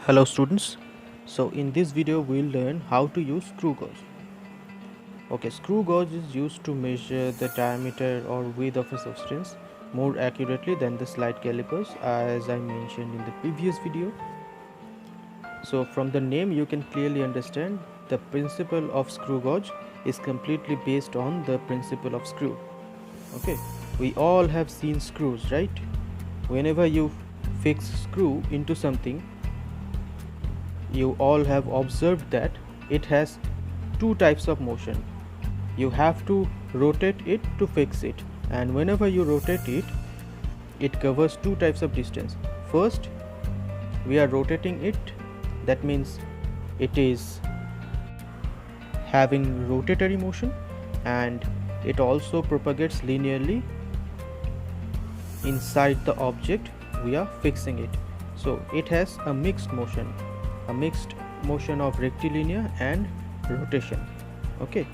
Hello students. So in this video we'll learn how to use screw gauge. Okay, screw gauge is used to measure the diameter or width of a substance more accurately than the slide calipers, as I mentioned in the previous video. So from the name you can clearly understand the principle of screw gauge is completely based on the principle of screw. Okay, we all have seen screws, right? Whenever you fix screw into something, you all have observed that it has two types of motion. You have to rotate it to fix it, and whenever you rotate it, it covers two types of distance. First, we are rotating it, that means it is having rotatory motion, and it also propagates linearly inside the object we are fixing it. So it has a mixed motion of rectilinear and rotation. Okay,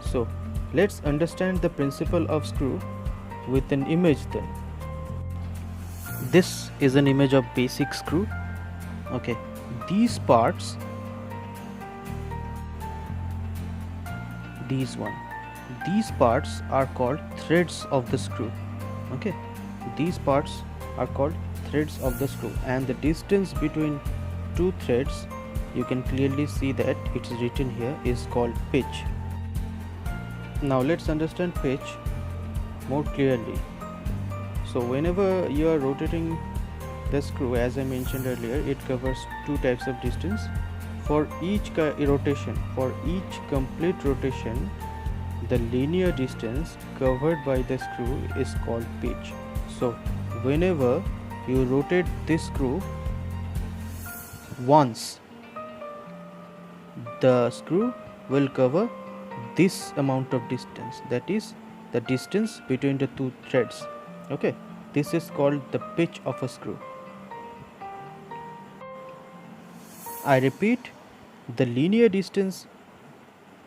so let's understand the principle of screw with an image then. This is an image of basic screw. Okay, these parts, these parts are called threads of the screw. Okay, these parts are called threads of the screw, and the distance between two threads, you can clearly see that it's written here, is called pitch. Now let's understand pitch more clearly. So whenever you are rotating the screw, as I mentioned earlier, it covers two types of distance. For each complete rotation, the linear distance covered by the screw is called pitch. So whenever you rotate this screw once, the screw will cover this amount of distance, that is the distance between the two threads. Okay, this is called the pitch of a screw. I repeat, the linear distance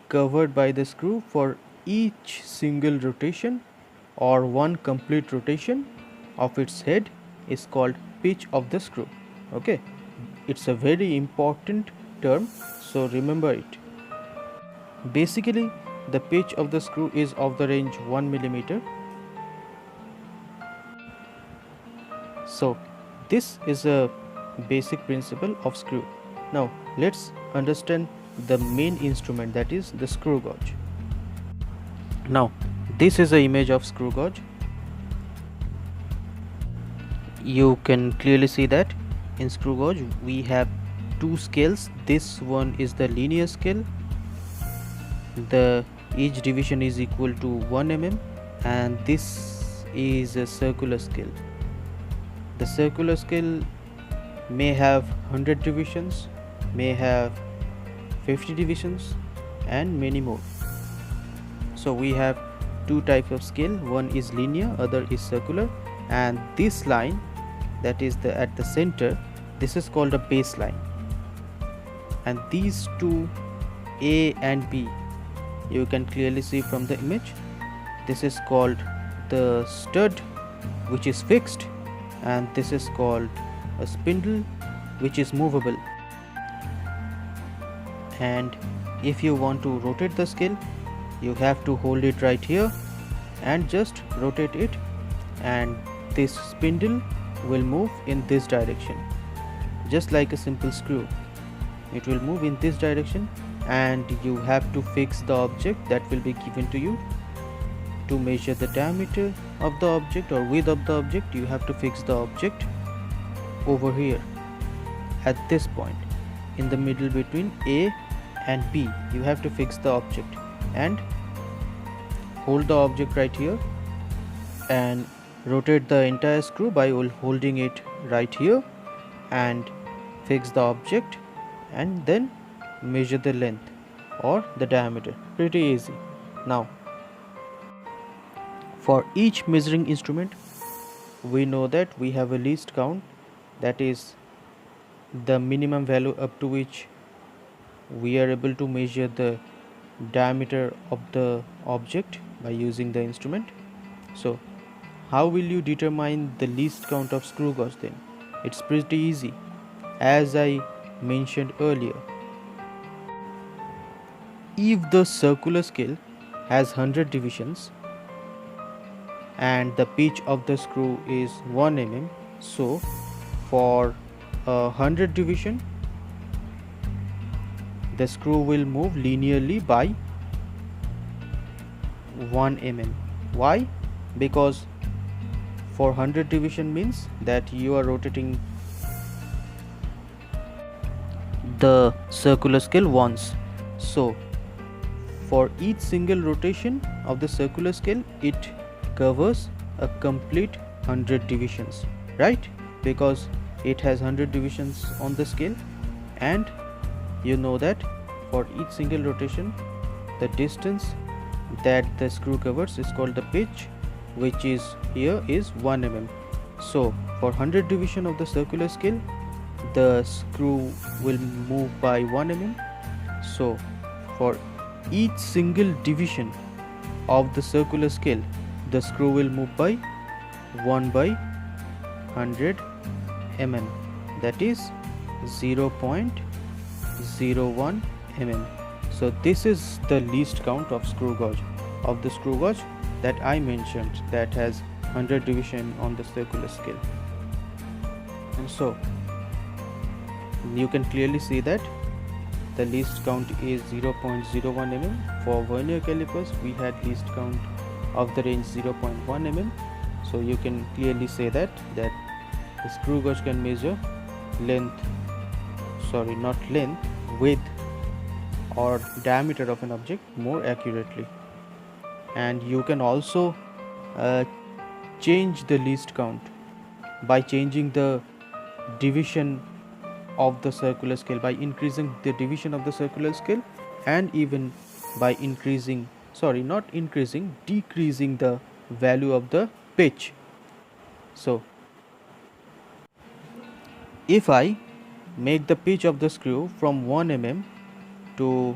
covered by the screw for each single rotation or one complete rotation of its head is called pitch of the screw. Okay, it's a very important term, so remember it. Basically, the pitch of the screw is of the range 1 millimeter. So this is a basic principle of screw. Now let's understand the main instrument, that is the screw gauge. Now this is an image of screw gauge. You can clearly see that in screw gauge we have two scales. This one is the linear scale. Each division is equal to 1 mm, and this is a circular scale. The circular scale may have 100 divisions, may have 50 divisions, and many more. So we have two types of scale, one is linear, other is circular, and this line that is at the center, this is called a baseline, and these two, A and B, you can clearly see from the image, this is called the stud, which is fixed, and this is called a spindle, which is movable. And if you want to rotate the scale, you have to hold it right here and just rotate it, and this spindle will move in this direction, just like a simple screw. It will move in this direction, and you have to fix the object that will be given to you. To measure the diameter of the object or width of the object, you have to fix the object over here at this point in the middle between A and B. You have to fix the object and hold the object right here and rotate the entire screw by holding it right here, and fix the object, and then measure the length or the diameter. Pretty easy. Now for each measuring instrument, we know that we have a least count, that is the minimum value up to which we are able to measure the diameter of the object by using the instrument. So how will you determine the least count of screw gauge then? It's pretty easy. As I mentioned earlier. If the circular scale has 100 divisions and the pitch of the screw is 1 mm, so for 100 division the screw will move linearly by 1 mm. Why? Because for 100 division means that you are rotating the circular scale once. So for each single rotation of the circular scale, it covers a complete 100 divisions, right? Because it has 100 divisions on the scale, and you know that for each single rotation the distance that the screw covers is called the pitch, which is here is 1 mm. So for 100 division of the circular scale the screw will move by 1 mm. So for each single division of the circular scale the screw will move by 1 by 100 mm, that is 0.01 mm. So this is the least count of screw gauge that I mentioned, that has 100 division on the circular scale. And so you can clearly see that the least count is 0.01 mm. For vernier calipers we had least count of the range 0.1 mm. So you can clearly say that the screw gauge can measure width or diameter of an object more accurately. And you can also change the least count by changing the division of the circular scale, by increasing the division of the circular scale, and even by decreasing the value of the pitch. So if I make the pitch of the screw from 1 mm to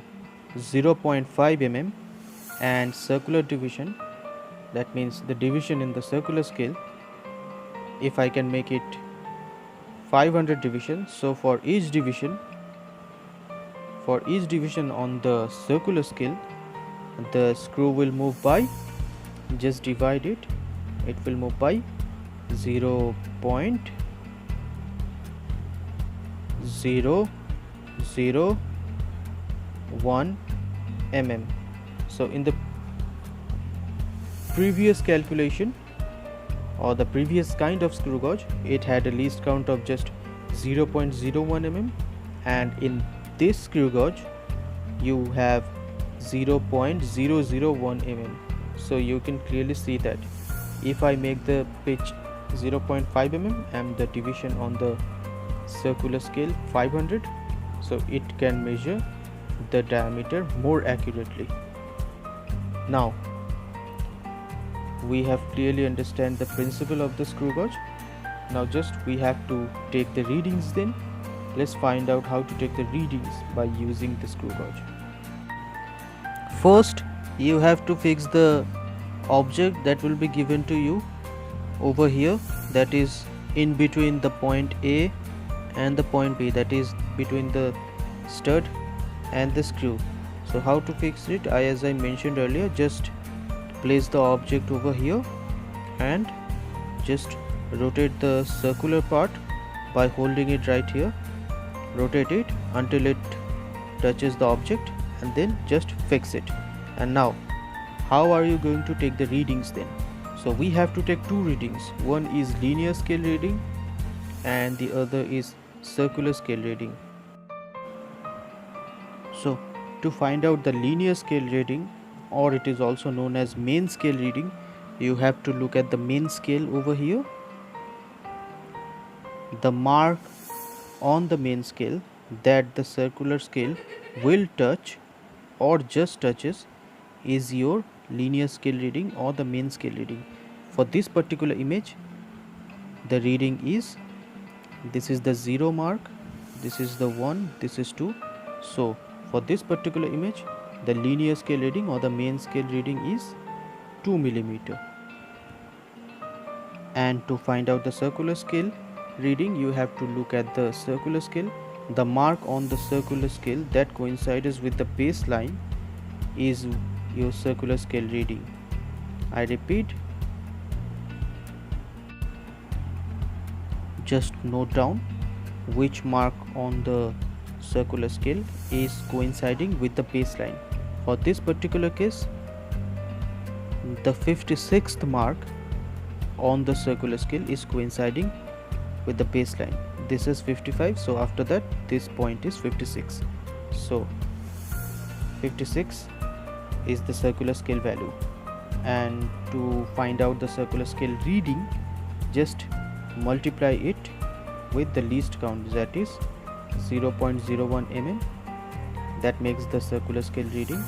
0.5 mm and circular division, that means the division in the circular scale, if I can make it 500 divisions, so for each division on the circular scale the screw will move by, just divide it will move by 0.001 mm. So in the previous calculation or the previous kind of screw gauge, it had a least count of just 0.01 mm, and in this screw gauge you have 0.001 mm. So you can clearly see that if I make the pitch 0.5 mm and the division on the circular scale 500, so it can measure the diameter more accurately. Now we have clearly understand the principle of the screw gauge. Now just we have to take the readings. Then let's find out how to take the readings by using the screw gauge. First you have to fix the object that will be given to you over here, that is in between the point A and the point B, that is between the stud and the screw. So how to fix it? As I mentioned earlier, just place the object over here and just rotate the circular part by holding it right here. Rotate it until it touches the object and then just fix it. And now how are you going to take the readings then? So we have to take two readings. One is linear scale reading and the other is circular scale reading. So to find out the linear scale reading, or it is also known as main scale reading, you have to look at the main scale over here. The mark on the main scale that the circular scale will touch or just touches is your linear scale reading or the main scale reading. For this particular image, the reading is, this is the 0 mark, this is the 1, this is 2. So for this particular image, the linear scale reading or the main scale reading is 2 mm. And to find out the circular scale reading, you have to look at the circular scale the mark on the circular scale that coincides with the baseline is your circular scale reading. I repeat, just note down which mark on the circular scale is coinciding with the baseline. For this particular case, the 56th mark on the circular scale is coinciding with the baseline. This is 55, so after that this point is 56. So 56 is the circular scale value, and to find out the circular scale reading, just multiply it with the least count, that is 0.01 mm. That makes the circular scale reading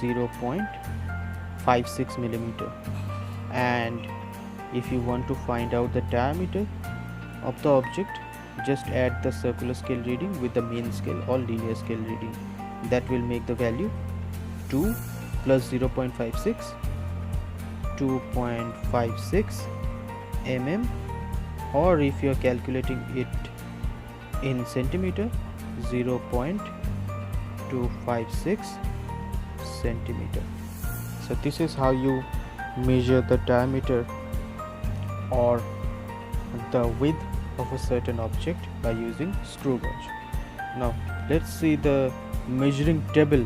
0.56 millimeter. And if you want to find out the diameter of the object, just add the circular scale reading with the main scale or linear scale reading. That will make the value 2 plus 0.56, 2.56 mm, or if you are calculating it in centimeter, 0.256 centimeter. So this is how you measure the diameter or the width of a certain object by using screw gauge. Now let's see the measuring table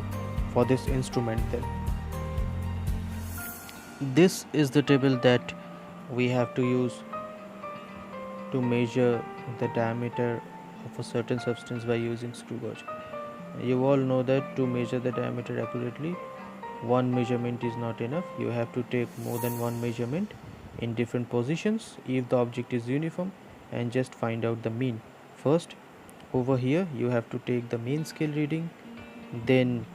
for this instrument then. This is the table that we have to use to measure the diameter of a certain substance by using screw gauge. You all know that to measure the diameter accurately, one measurement is not enough. You have to take more than one measurement in different positions if the object is uniform, and just find out the mean. First, over here you have to take the main scale reading, then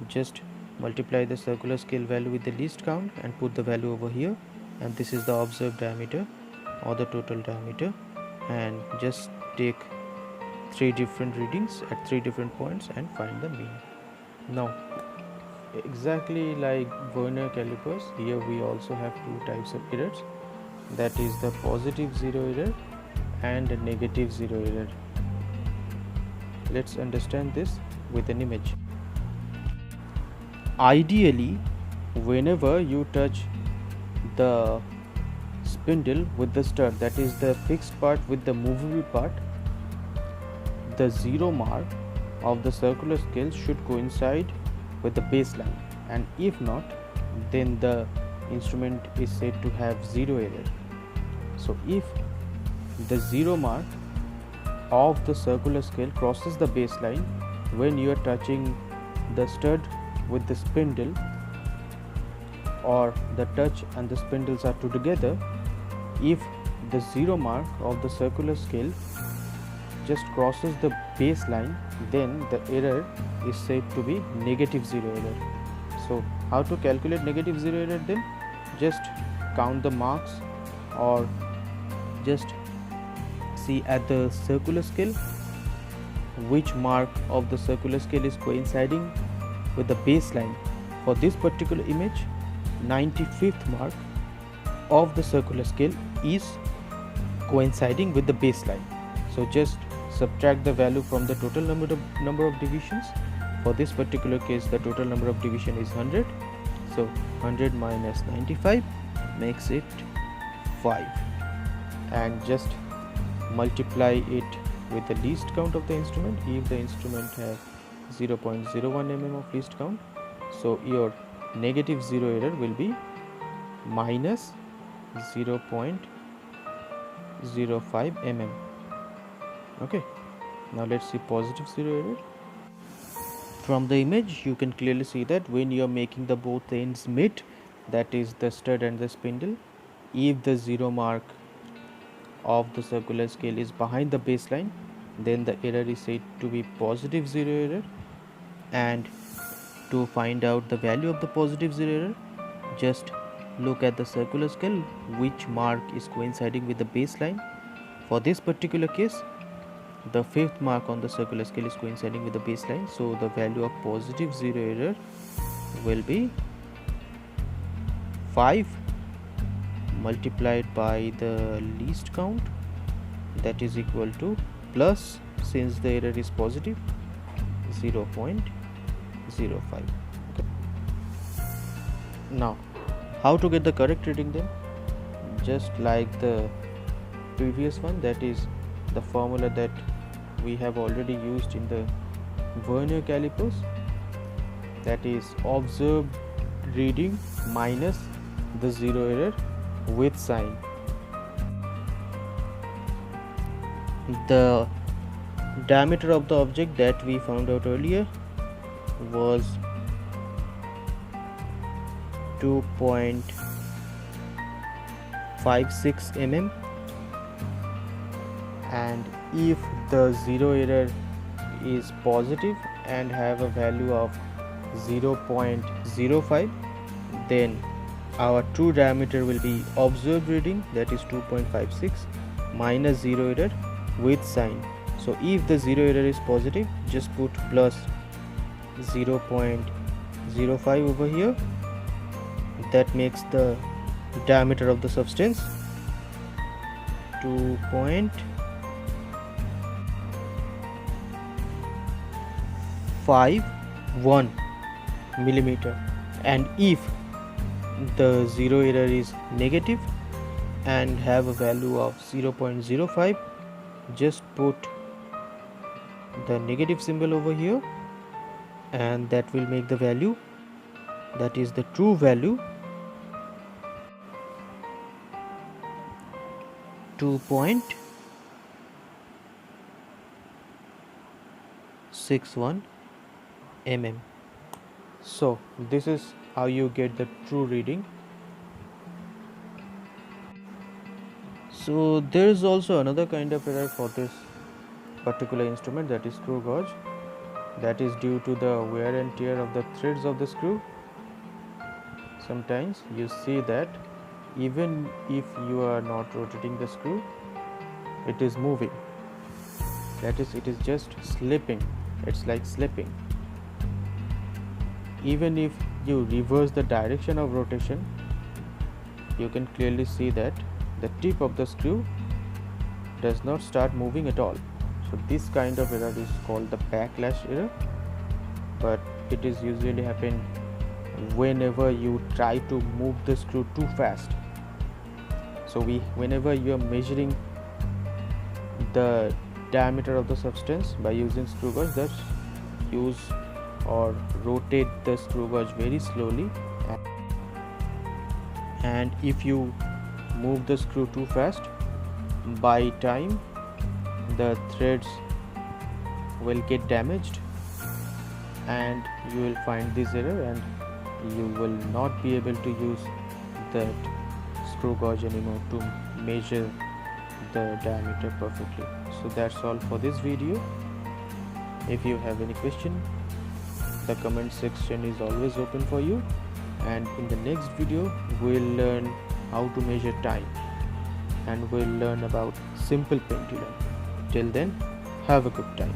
just multiply the circular scale value with the least count and put the value over here, and this is the observed diameter or the total diameter, and just take 3 different readings at 3 different points and find the mean. Now, exactly like Vernier calipers, here we also have 2 types of errors, that is the positive zero error and negative zero error. Let's understand this with an image. Ideally, whenever you touch the spindle with the stud, that is the fixed part with the movable part, the zero mark of the circular scale should coincide with the baseline, and if not, then the instrument is said to have zero error. So if the zero mark of the circular scale crosses the baseline when you are touching the stud with the spindle, or the touch and the spindles are together, if the zero mark of the circular scale just crosses the baseline, then the error is said to be negative zero error. So how to calculate negative zero error then? Just count the marks, or just see at the circular scale which mark of the circular scale is coinciding with the baseline. For this particular image, 95th mark of the circular scale is coinciding with the baseline. So just subtract the value from the total number of divisions. For this particular case, the total number of division is 100. So 100 minus 95 makes it 5, and just multiply it with the least count of the instrument. If the instrument has 0.01 mm of least count, so your negative zero error will be minus 0.05 mm. Okay, now let's see positive zero error. From the image you can clearly see that when you are making the both ends meet, that is the stud and the spindle, if the zero mark of the circular scale is behind the baseline, then the error is said to be positive zero error. And to find out the value of the positive zero error, just look at the circular scale which mark is coinciding with the baseline. For this particular case, the 5th mark on the circular scale is coinciding with the baseline, so the value of positive zero error will be 5 multiplied by the least count, that is equal to plus since the error is positive, 0.05. Okay. Now how to get the correct reading then? Just like the previous one, that is the formula that we have already used in the vernier calipers, that is observed reading minus the zero error with sign. The diameter of the object that we found out earlier was 2.56 mm, and if the zero error is positive and have a value of 0.05, then our true diameter will be observed reading, that is 2.56 minus zero error with sign. So if the zero error is positive, just put plus 0.05 over here. That makes the diameter of the substance 2.51 millimeter. And if the zero error is negative and have a value of 0.05, just put the negative symbol over here, and that will make the value, that is the true value, 2.61 mm. So this is how you get the true reading. So there is also another kind of error for this particular instrument, that is screw gauge. That is due to the wear and tear of the threads of the screw. Sometimes you see that even if you are not rotating the screw, it is moving. That is, it is just slipping. It's like slipping. Even if you reverse the direction of rotation, you can clearly see that the tip of the screw does not start moving at all. So this kind of error is called the backlash error, but it is usually happen whenever you try to move the screw too fast. So whenever you are measuring the diameter of the substance by using screw gauge, that use or rotate the screw gauge very slowly, and if you move the screw too fast, by time the threads will get damaged and you will find this error, and you will not be able to use that screw gauge anymore to measure the diameter perfectly. So that's all for this video. If you have any question, the comment section is always open for you, and in the next video we'll learn how to measure time, and we'll learn about simple pendulum. Till then, have a good time.